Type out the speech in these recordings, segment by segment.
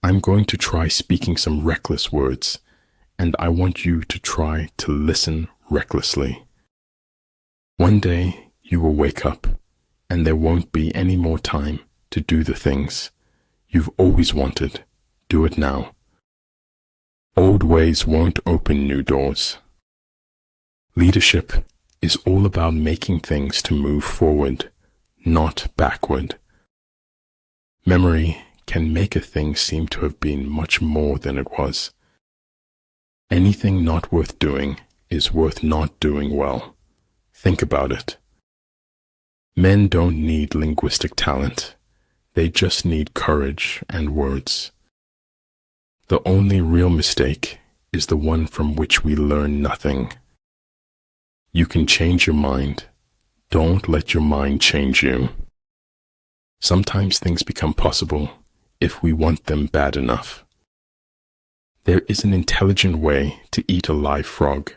I'm going to try speaking some reckless words, and I want you to try to listen recklessly. One day you will wake up, and there won't be any more time to do the things you've always wanted. Do it now. Old ways won't open new doors. Leadership is all about making things to move forward, not backward. Memory can make a thing seem to have been much more than it was. Anything not worth doing is worth not doing well. Think about it. Men don't need linguistic talent. They just need courage and words. The only real mistake is the one from which we learn nothing. You can change your mind. Don't let your mind change you. Sometimes things become possible if we want them bad enough. There is an intelligent way to eat a live frog.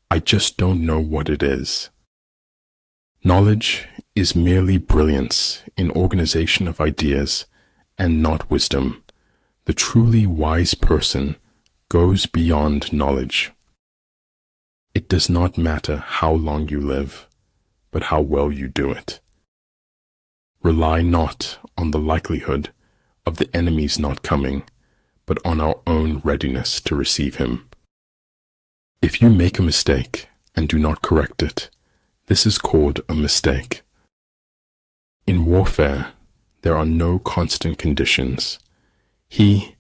I just don't know what it is. Knowledge is merely brilliance in organization of ideas and not wisdom. The truly wise person goes beyond knowledge. It does not matter how long you live, but how well you do it. Rely not on the likelihood of the enemy's not coming, but on our own readiness to receive him. If you make a mistake and do not correct it, this is called a mistake. In warfare, there are no constant conditions. He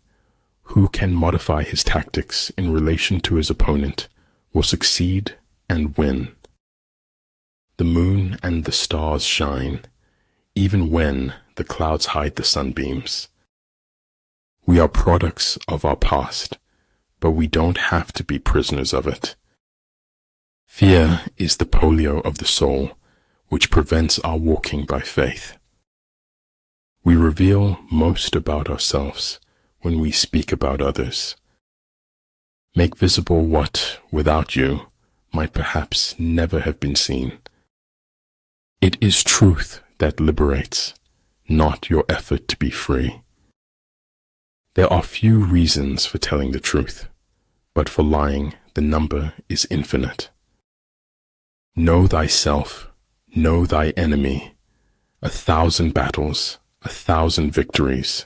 who can modify his tactics in relation to his opponent will succeed and win. The moon and the stars shine, even when the clouds hide the sunbeams. We are products of our past, but we don't have to be prisoners of it. Fear is the polio of the soul, which prevents our walking by faith. We reveal most about ourselves when we speak about others. Make visible what, without you, might perhaps never have been seen. It is truth that liberates, not your effort to be free. There are few reasons for telling the truth, but for lying the number is infinite. Know thyself, know thy enemy, 1,000 battles, 1,000 victories.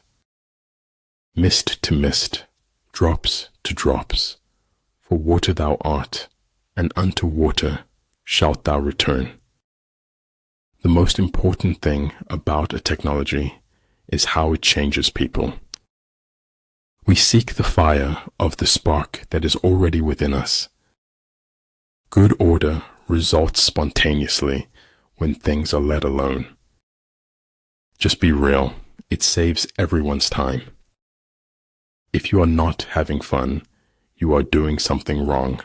Mist to mist, drops to drops, for water thou art, and unto water shalt thou return. The most important thing about a technology is how it changes people. We seek the fire of the spark that is already within us. Good order results spontaneously when things are let alone. Just be real, it saves everyone's time. If you are not having fun, you are doing something wrong.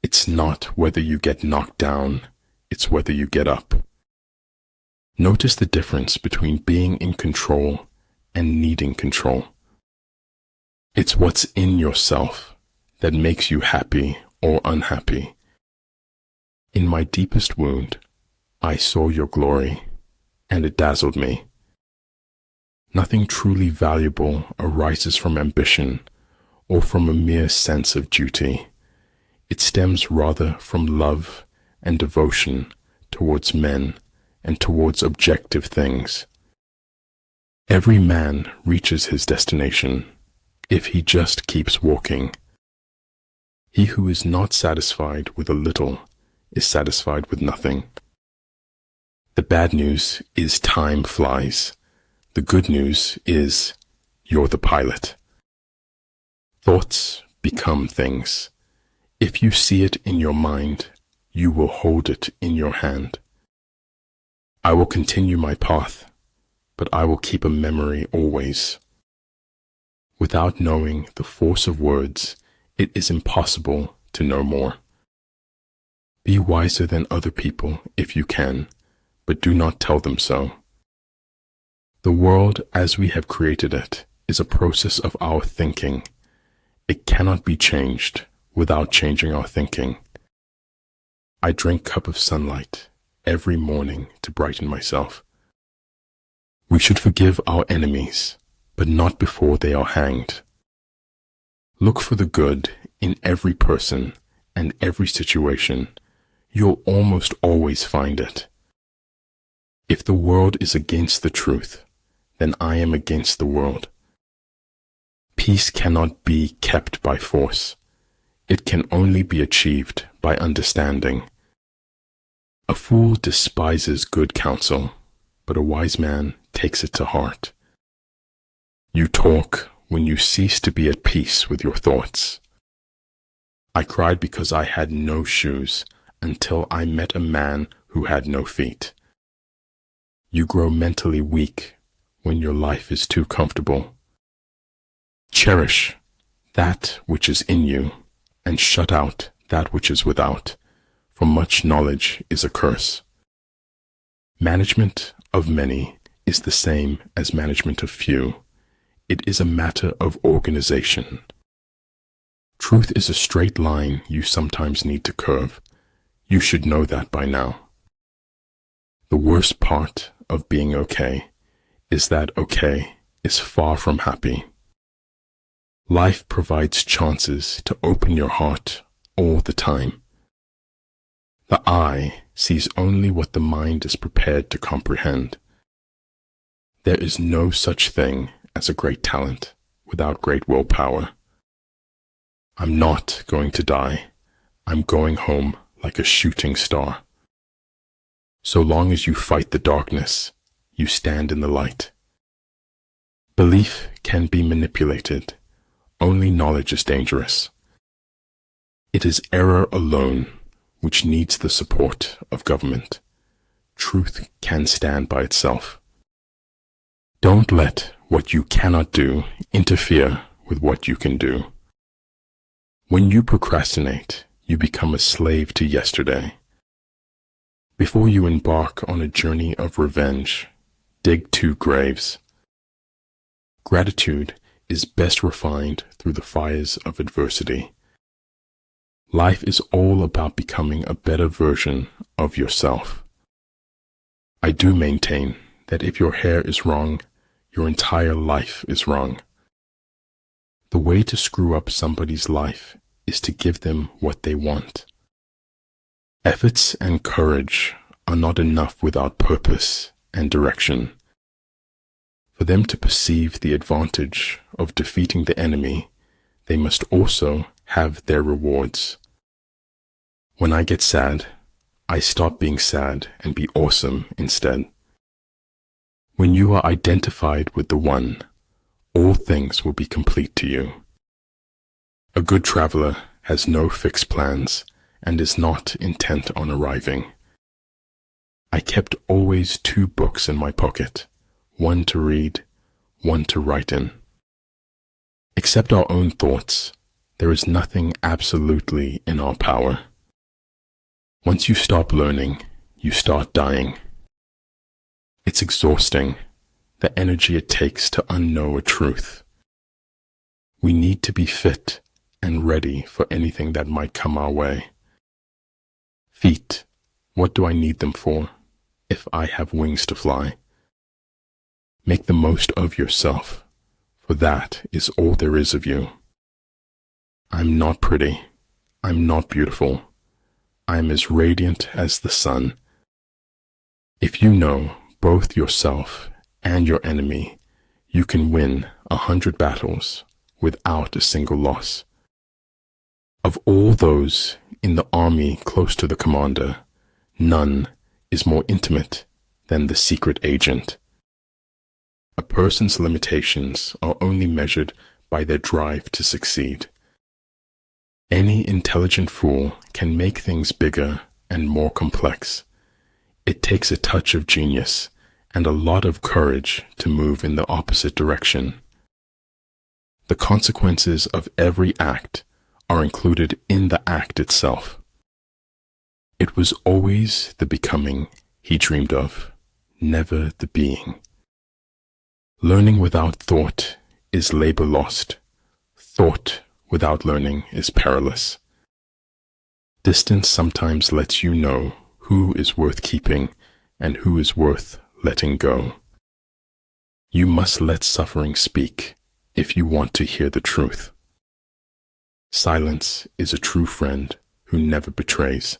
It's not whether you get knocked down, it's whether you get up. Notice the difference between being in control and needing control. It's what's in yourself that makes you happy or unhappy. In my deepest wound, I saw your glory, and it dazzled me. Nothing truly valuable arises from ambition or from a mere sense of duty. It stems rather from love and devotion towards men and towards objective things. Every man reaches his destination if he just keeps walking. He who is not satisfied with a little is satisfied with nothing. The bad news is time flies. The good news is you're the pilot. Thoughts become things. If you see it in your mind, you will hold it in your hand. I will continue my path, but I will keep a memory always. Without knowing the force of words, it is impossible to know more. Be wiser than other people if you can, but do not tell them so. The world as we have created it is a process of our thinking. It cannot be changed without changing our thinking. I drink a cup of sunlight every morning to brighten myself. We should forgive our enemies, but not before they are hanged. Look for the good in every person and every situation. You'll almost always find it. If the world is against the truth, then I am against the world. Peace cannot be kept by force. It can only be achieved by understanding. A fool despises good counsel, but a wise man takes it to heart. You talk when you cease to be at peace with your thoughts. I cried because I had no shoes until I met a man who had no feet. You grow mentally weak when your life is too comfortable. Cherish that which is in you and shut out that which is without, for much knowledge is a curse. Management of many is the same as management of few. It is a matter of organization. Truth is a straight line you sometimes need to curve. You should know that by now. The worst part of being okay is that okay is far from happy. Life provides chances to open your heart all the time. The eye sees only what the mind is prepared to comprehend. There is no such thing as a great talent without great willpower. I'm not going to die. I'm going home like a shooting star. So long as you fight the darkness, you stand in the light. Belief can be manipulated. Only knowledge is dangerous. It is error alone which needs the support of government. Truth can stand by itself. Don't let what you cannot do interfere with what you can do. When you procrastinate, you become a slave to yesterday. Before you embark on a journey of revenge, dig 2 graves. Gratitude is best refined through the fires of adversity. Life is all about becoming a better version of yourself. I do maintain that if your hair is wrong, your entire life is wrong. The way to screw up somebody's life is to give them what they want. Efforts and courage are not enough without purpose and direction. For them to perceive the advantage of defeating the enemy, they must also have their rewards. When I get sad, I stop being sad and be awesome instead. When you are identified with the One, all things will be complete to you. A good traveler has no fixed plans and is not intent on arriving. I kept always 2 books in my pocket, one to read, one to write in. Except our own thoughts, there is nothing absolutely in our power. Once you stop learning, you start dying. It's exhausting, the energy it takes to unknow a truth. We need to be fit and ready for anything that might come our way. Feet, what do I need them for if I have wings to fly? Make the most of yourself, for that is all there is of you. I'm not pretty. I'm not beautiful. I'm as radiant as the sun. If you know both yourself and your enemy, you can win 100 battles without a single loss. Of all those in the army close to the commander, none is more intimate than the secret agent. A person's limitations are only measured by their drive to succeed. Any intelligent fool can make things bigger and more complex. It takes a touch of genius and a lot of courage to move in the opposite direction. The consequences of every act are included in the act itself. It was always the becoming he dreamed of, never the being. Learning without thought is labor lost. Thought without learning is perilous. Distance sometimes lets you know who is worth keeping and who is worth letting go. You must let suffering speak if you want to hear the truth. Silence is a true friend who never betrays.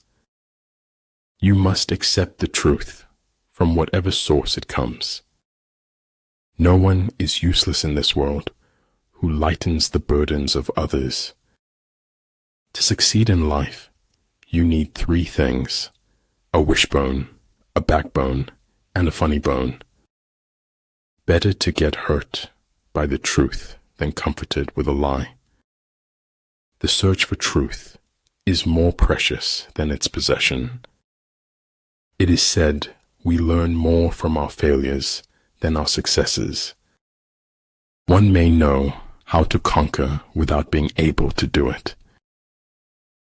You must accept the truth from whatever source it comes. No one is useless in this world who lightens the burdens of others. To succeed in life, you need 3 things: a wishbone, a backbone, and a funny bone. Better to get hurt by the truth than comforted with a lie. The search for truth is more precious than its possession. It is said we learn more from our failures than our successes. One may know how to conquer without being able to do it.